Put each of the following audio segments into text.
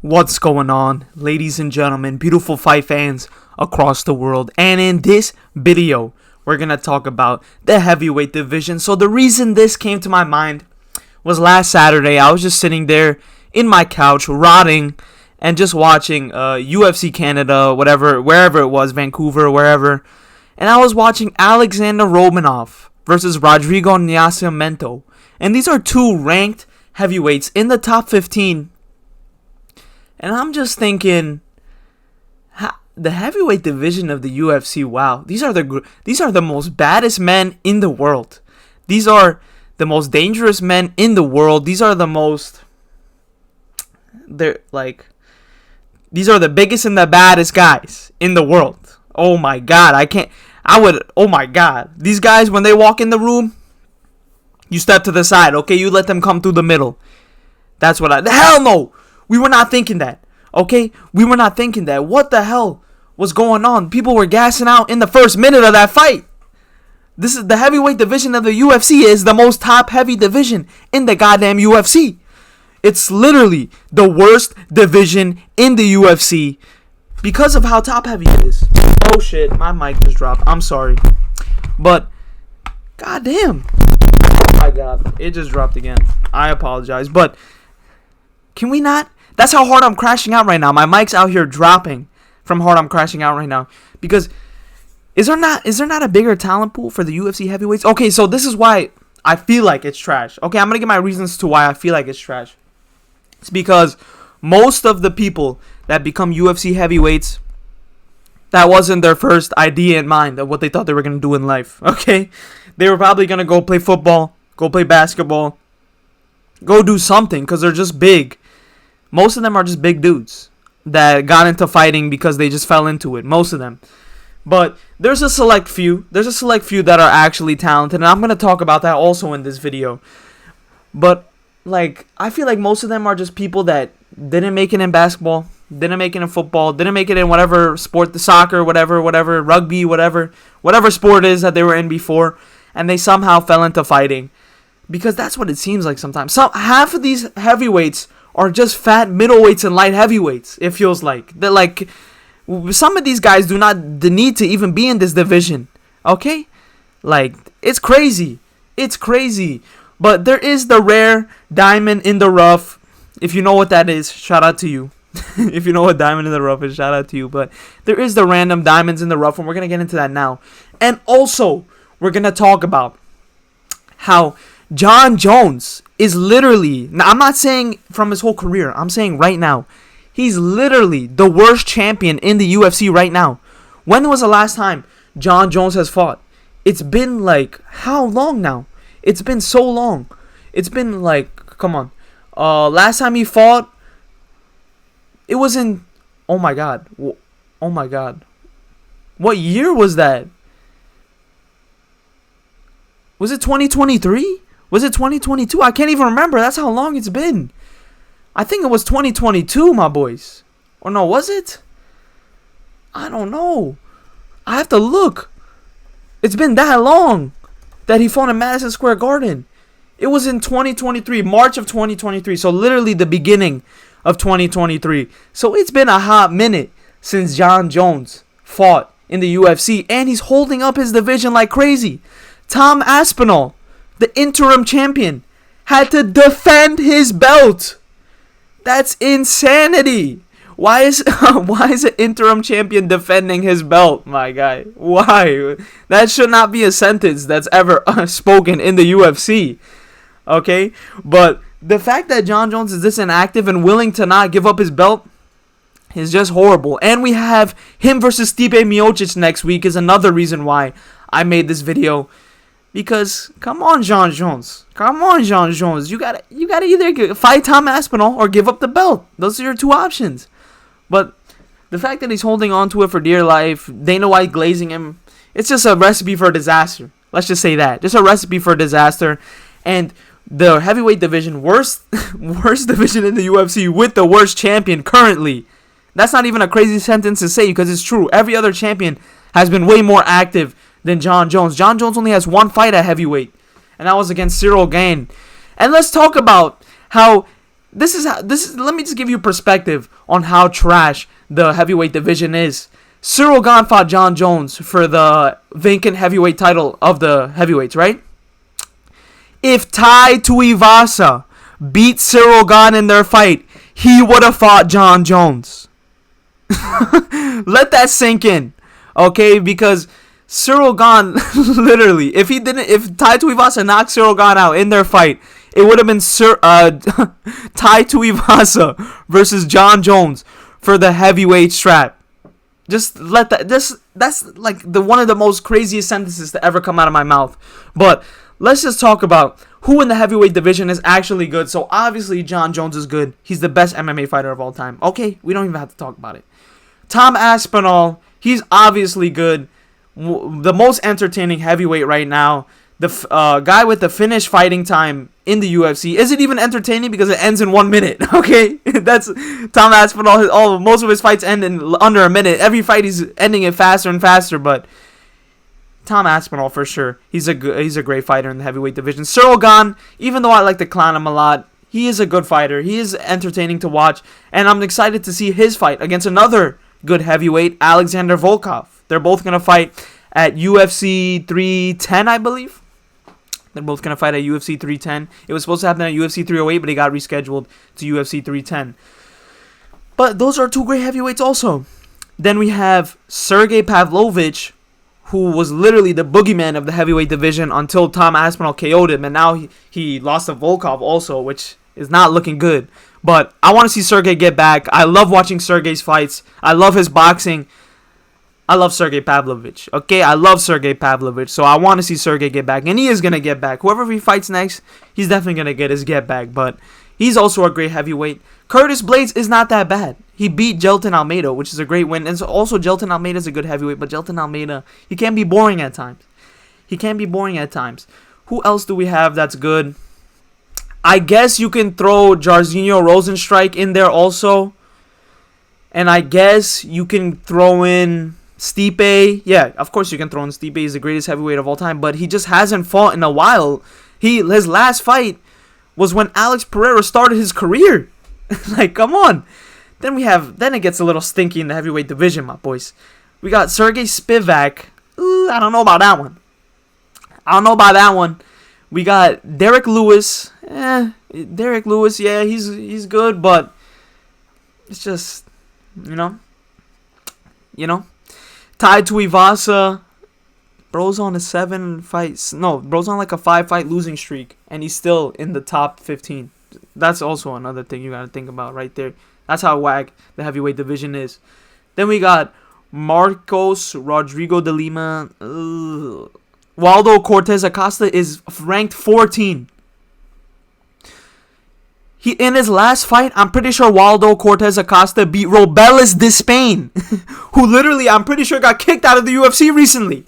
What's going on, ladies and gentlemen, beautiful fight fans across the world? And in this video, we're going to talk about the heavyweight division. So the reason this came to my mind was last Saturday. I was just sitting there in my couch, rotting, and just watching UFC Canada, wherever it was, Vancouver, wherever. And I was watching Alexander Romanov versus Rodrigo Nascimento. And these are two ranked heavyweights in the top 15. And I'm just thinking, the heavyweight division of the UFC. Wow, these are the most baddest men in the world. These are the most dangerous men in the world. These are the biggest and the baddest guys in the world. Oh my God, oh my God, these guys, when they walk in the room, you step to the side. Okay, you let them come through the middle. That's hell no. We were not thinking that, okay? We were not thinking that. What the hell was going on? People were gassing out in the first minute of that fight. This is the heavyweight division of the UFC is the most top-heavy division in the goddamn UFC. It's literally the worst division in the UFC because of how top-heavy it is. Oh shit, my mic just dropped. I'm sorry. But, goddamn. Oh my God, it just dropped again. I apologize, but can we not? That's how hard I'm crashing out right now. My mic's out here dropping from hard I'm crashing out right now. Because is there not a bigger talent pool for the UFC heavyweights? Okay, so this is why I feel like it's trash. Okay, I'm going to give my reasons to why I feel like it's trash. It's because most of the people that become UFC heavyweights, that wasn't their first idea in mind of what they thought they were going to do in life. Okay? They were probably going to go play football, go play basketball, go do something because they're just big. Most of them are just big dudes that got into fighting because they just fell into it. Most of them. But there's a select few. There's a select few that are actually talented. And I'm going to talk about that also in this video. But, I feel like most of them are just people that didn't make it in basketball, didn't make it in football, didn't make it in whatever sport, the soccer, whatever, rugby, whatever sport is that they were in before. And they somehow fell into fighting. Because that's what it seems like sometimes. Half of these heavyweights are just fat middleweights and light heavyweights. It feels like some of these guys do not the need to even be in this division. Okay, it's crazy. It's crazy. But there is the rare diamond in the rough. If you know what that is, shout out to you. If you know what diamond in the rough is, shout out to you. But there is the random diamonds in the rough, and we're gonna get into that now. And also, we're gonna talk about how Jon Jones is literally, now I'm not saying from his whole career, I'm saying right now, he's literally the worst champion in the UFC right now. When was the last time Jon Jones has fought? It's been how long now? It's been so long. It's been come on. Last time he fought, it was in, oh my God. What year was that? Was it 2023? Was it 2022? I can't even remember. That's how long it's been. I think it was 2022, my boys. Or no, was it? I don't know. I have to look. It's been that long that he fought in Madison Square Garden. It was in 2023, March of 2023. So literally the beginning of 2023. So it's been a hot minute since Jon Jones fought in the UFC. And he's holding up his division like crazy. Tom Aspinall, the interim champion, had to defend his belt. That's insanity. Why is an interim champion defending his belt, my guy? Why? That should not be a sentence that's ever spoken in the UFC. Okay? But the fact that Jon Jones is this inactive and willing to not give up his belt is just horrible. And we have him versus Stipe Miocic next week is another reason why I made this video. Because, come on, Jon Jones. Come on, Jon Jones. You gotta either fight Tom Aspinall or give up the belt. Those are your two options. But the fact that he's holding on to it for dear life, Dana White glazing him, it's just a recipe for disaster. Let's just say that. Just a recipe for disaster. And the heavyweight division, worst division in the UFC with the worst champion currently. That's not even a crazy sentence to say because it's true. Every other champion has been way more active than Jon Jones. Jon Jones only has one fight at heavyweight, and that was against Cyril Gane. And let's talk about how Let me just give you perspective on how trash the heavyweight division is. Cyril Gane fought Jon Jones for the vacant heavyweight title of the heavyweights, right? If Tai Tuivasa beat Cyril Gane in their fight, he would have fought Jon Jones. Let that sink in, okay? Because Cyril Gane, literally, if Tai Tuivasa knocked Cyril Gane out in their fight, it would have been Tai Tuivasa versus Jon Jones for the heavyweight strap. Just let that. That's like one of the most craziest sentences to ever come out of my mouth. But let's just talk about who in the heavyweight division is actually good. So obviously Jon Jones is good. He's the best MMA fighter of all time. Okay, we don't even have to talk about it. Tom Aspinall, he's obviously good. The most entertaining heavyweight right now. The guy with the finished fighting time in the UFC. Is it even entertaining because it ends in 1 minute? Okay, that's Tom Aspinall. Most of his fights end in under a minute. Every fight he's ending it faster and faster. But Tom Aspinall for sure. He's a great fighter in the heavyweight division. Cyril Gane, even though I like to clown him a lot, he is a good fighter. He is entertaining to watch, and I'm excited to see his fight against another good heavyweight, Alexander Volkov. They're both gonna fight at UFC 310, I believe. They're both going to fight at UFC 310. It was supposed to happen at UFC 308, but it got rescheduled to UFC 310. But those are two great heavyweights also. Then we have Sergey Pavlovich, who was literally the boogeyman of the heavyweight division until Tom Aspinall KO'd him. And now he lost to Volkov also, which is not looking good. But I want to see Sergey get back. I love watching Sergey's fights. I love his boxing. I love Sergey Pavlovich, okay? I love Sergey Pavlovich, so I want to see Sergey get back, and he is going to get back. Whoever he fights next, he's definitely going to get his get back, but he's also a great heavyweight. Curtis Blades is not that bad. He beat Jelton Almeida, which is a great win, and so also Jelton Almeida is a good heavyweight, but Jelton Almeida, he can be boring at times. Who else do we have that's good? I guess you can throw Jairzinho Rozenstruik in there also, and I guess you can throw in Stipe. Yeah, of course you can throw in Stipe. He's the greatest heavyweight of all time, but he just hasn't fought in a while. His last fight was when Alex Pereira started his career. Like, come on. Then it gets a little stinky in the heavyweight division, my boys. We got Sergey Spivak. I don't know about that one. We got Derek Lewis. Derek Lewis, yeah, he's good, but it's just, you know. Tai Tuivasa, bro's on a 5-fight losing streak, and he's still in the top 15. That's also another thing you gotta think about right there. That's how whack the heavyweight division is. Then we got Marcos Rodrigo de Lima. Waldo Cortez Acosta is ranked 14. In his last fight, I'm pretty sure Waldo Cortez Acosta beat Robelis de Spain, who literally, I'm pretty sure, got kicked out of the UFC recently.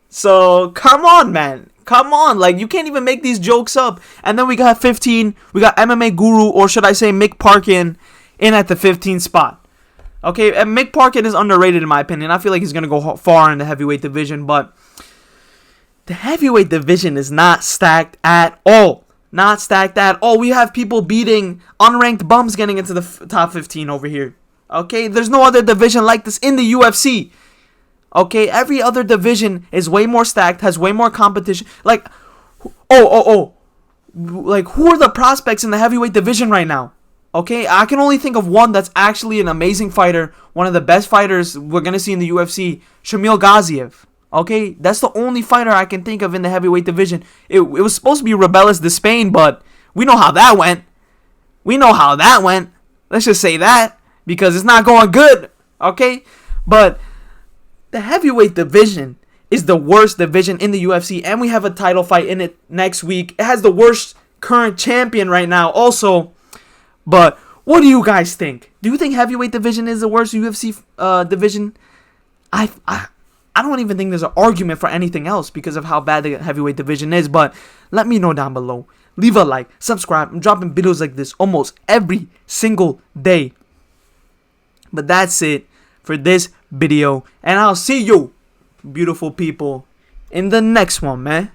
So, come on, man. Come on. Like, you can't even make these jokes up. And then we got 15. We got MMA Guru, or should I say Mick Parkin, in at the 15th spot. Okay, and Mick Parkin is underrated in my opinion. I feel like he's going to go far in the heavyweight division, but the heavyweight division is not stacked at all. Not stacked at all. We have people beating unranked bums getting into the top 15 over here. Okay, there's no other division like this in the UFC. Okay, every other division is way more stacked, has way more competition. Like, like, who are the prospects in the heavyweight division right now? Okay, I can only think of one that's actually an amazing fighter, one of the best fighters we're gonna see in the UFC, Shamil Gaziev. Okay, that's the only fighter I can think of in the heavyweight division. It was supposed to be Robelis de Spain, but we know how that went. Let's just say that, because it's not going good. Okay, but the heavyweight division is the worst division in the UFC, and we have a title fight in it next week. It has the worst current champion right now also. But what do you guys think? Do you think heavyweight division is the worst UFC division? I don't even think there's an argument for anything else because of how bad the heavyweight division is. But let me know down below. Leave a like, subscribe. I'm dropping videos like this almost every single day. But that's it for this video. And I'll see you, beautiful people, in the next one, man.